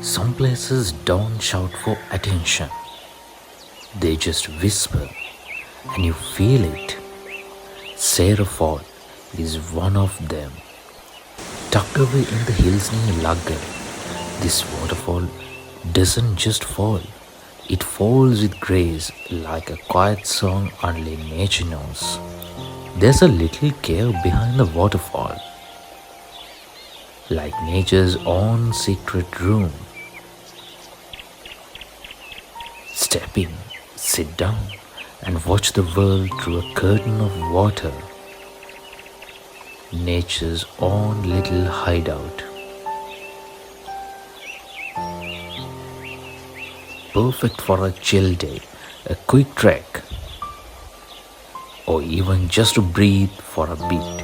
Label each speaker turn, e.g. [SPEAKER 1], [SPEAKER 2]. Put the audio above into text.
[SPEAKER 1] Some places don't shout for attention, they just whisper and you feel it. Sera Fall is one of them. Tucked away in the hills near Laggar, this waterfall doesn't just fall, it falls with grace like a quiet song only nature knows. There's a little cave behind the waterfall, like nature's own secret room. Step in, sit down, and watch the world through a curtain of water. Nature's own little hideout. Perfect for a chill day, a quick trek, or even just to breathe for a bit.